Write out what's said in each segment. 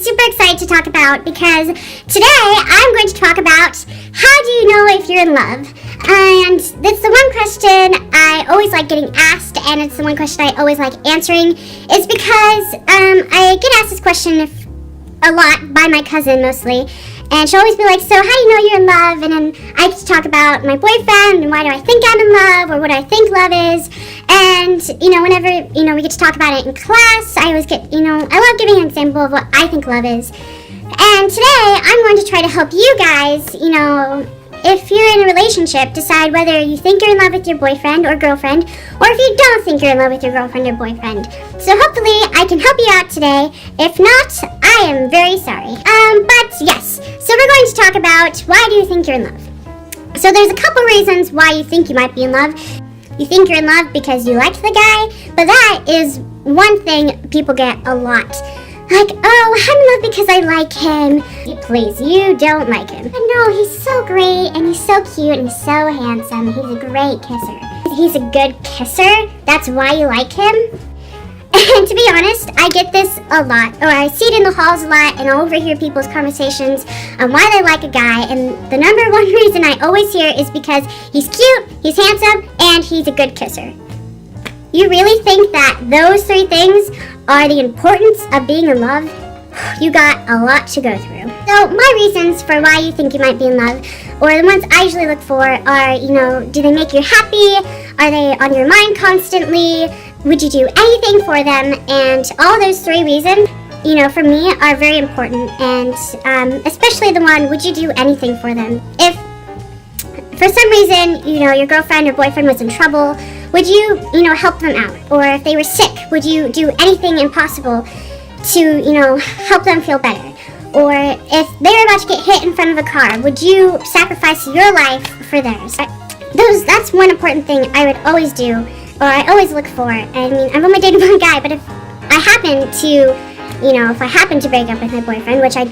super excited to talk about because today I'm going to talk about how do you know if you're in love? And that's the one question I always like getting asked, and it's the one question I always like answering, is because I get asked this question a lot by my cousin mostly. And she'll always be like, so how do you know you're in love? And then I get to talk about my boyfriend and why do I think I'm in love or what I think love is. And, whenever, we get to talk about it in class, I always get, I love giving an example of what I think love is. And today I'm going to try to help you guys, if you're in a relationship, decide whether you think you're in love with your boyfriend or girlfriend, or if you don't think you're in love with your girlfriend or boyfriend. So hopefully I can help you out today. If not, I am very sorry. But yes, so we're going to talk about why do you think you're in love. So there's a couple reasons why you think you might be in love. You think you're in love because you liked the guy, but that is one thing people get a lot. Like, oh, I'm in love because I like him. Please, you don't like him. But no, he's so great, and he's so cute, and he's so handsome. He's a great kisser. He's a good kisser? That's why you like him? And to be honest, I get this a lot, or I see it in the halls a lot, and I overhear people's conversations on why they like a guy, and the number one reason I always hear is because he's cute, he's handsome, and he's a good kisser. You really think that those three things are the importance of being in love? You got a lot to go through. So my reasons for why you think you might be in love, or the ones I usually look for are, do they make you happy? Are they on your mind constantly? Would you do anything for them? And all those three reasons, for me are very important. And especially the one, would you do anything for them? If for some reason, your girlfriend or boyfriend was in trouble, would you, help them out? Or if they were sick, would you do anything impossible to, help them feel better? Or if they were about to get hit in front of a car, would you sacrifice your life for theirs? That's one important thing I would always do, or I always look for. I mean, I've only dated one guy, but if I happen to break up with my boyfriend, which I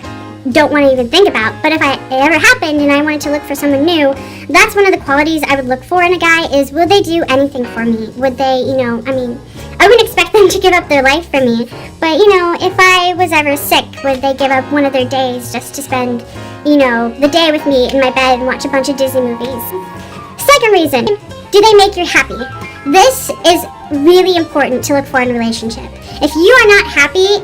don't want to even think about, but if it ever happened and I wanted to look for someone new, that's one of the qualities I would look for in a guy is, will they do anything for me? Would they, I wouldn't expect them to give up their life for me, but, if I was ever sick, would they give up one of their days just to spend, the day with me in my bed and watch a bunch of Disney movies? Second reason, do they make you happy? This is really important to look for in a relationship. If you are not happy,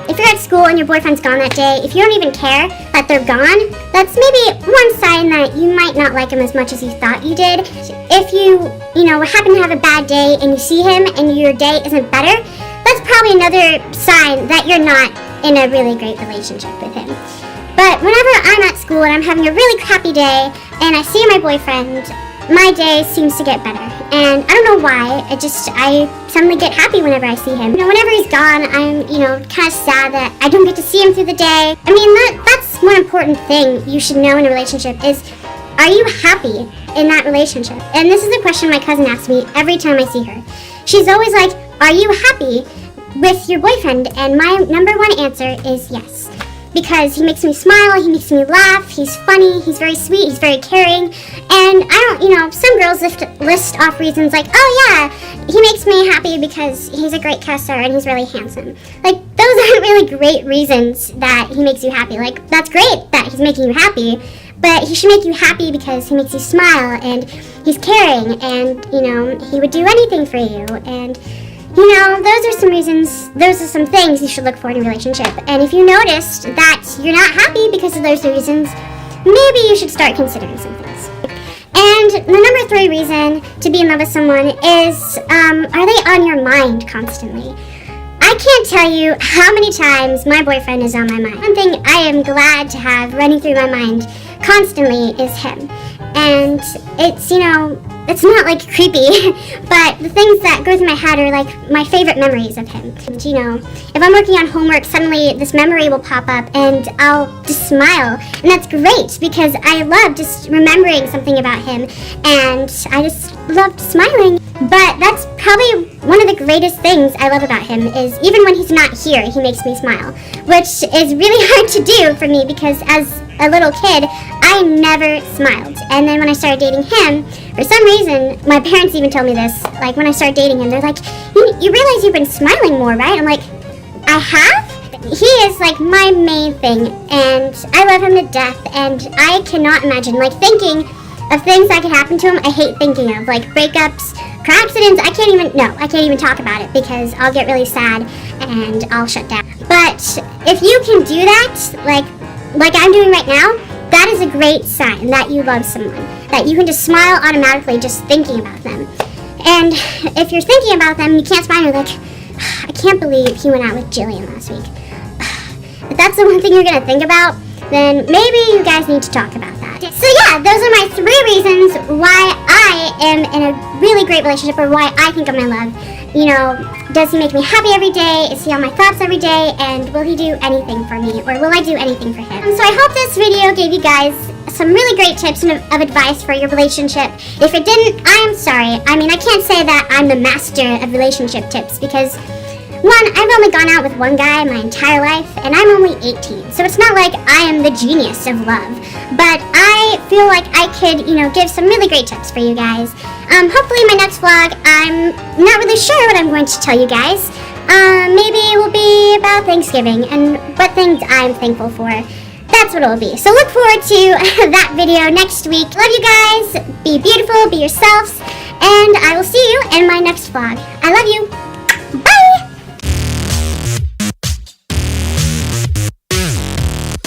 if you're at school and your boyfriend's gone that day, if you don't even care that they're gone, that's maybe one sign that you might not like him as much as you thought you did. If you, happen to have a bad day and you see him and your day isn't better, that's probably another sign that you're not in a really great relationship with him. But whenever I'm at school and I'm having a really crappy day and I see my boyfriend, my day seems to get better. And I don't know why, I suddenly get happy whenever I see him. Whenever he's gone, I'm, kind of sad that I don't get to see him through the day. I mean, that's one important thing you should know in a relationship is, are you happy in that relationship? And this is a question my cousin asks me every time I see her. She's always like, are you happy with your boyfriend? And my number one answer is yes. Because he makes me smile, he makes me laugh, he's funny, he's very sweet, he's very caring, and I don't, some girls list off reasons like, oh yeah, he makes me happy because he's a great kisser and he's really handsome. Those aren't really great reasons that he makes you happy. That's great that he's making you happy, but he should make you happy because he makes you smile, and he's caring, and, he would do anything for you, and those are some things you should look for in a relationship. And if you noticed that you're not happy because of those reasons, maybe you should start considering some things. And the number 3 reason to be in love with someone is, are they on your mind constantly? I can't tell you how many times my boyfriend is on my mind. One thing I am glad to have running through my mind constantly is him. And it's, it's not creepy, but the things that go through my head are my favorite memories of him. And, if I'm working on homework, suddenly this memory will pop up and I'll just smile. And that's great because I love just remembering something about him, and I just loved smiling. But that's probably one of the greatest things I love about him is even when he's not here, he makes me smile, which is really hard to do for me because as a little kid, I never smiled. And then when I started dating him, for some reason, my parents even told me this, when I started dating him, they're like, you realize you've been smiling more, right? I'm like, I have? he is like my main thing, and I love him to death, and I cannot imagine like thinking of things that could happen to him. I hate thinking of like breakups, car accidents. I can't even talk about it because I'll get really sad and I'll shut down. But if you can do that, like I'm doing right now, that is a great sign that you love someone, that you can just smile automatically just thinking about them. And if you're thinking about them, you can't smile, you're like, I can't believe he went out with Jillian last week. If that's the one thing you're going to think about, then maybe you guys need to talk about that. So yeah, those are my 3 reasons why I am in a really great relationship, or why I think of my love. You know, does he make me happy every day? Is he on my thoughts every day? And will he do anything for me? Or will I do anything for him? So I hope this video gave you guys some really great tips of advice for your relationship. If it didn't, I am sorry. I mean, I can't say that I'm the master of relationship tips because, one, I've only gone out with one guy my entire life, and I'm only 18. So it's not like I am the genius of love. But I feel like I could, give some really great tips for you guys. Hopefully in my next vlog, I'm not really sure what I'm going to tell you guys. Maybe it will be about Thanksgiving and what things I'm thankful for. That's what it will be. So look forward to that video next week. Love you guys. Be beautiful. Be yourselves. And I will see you in my next vlog. I love you.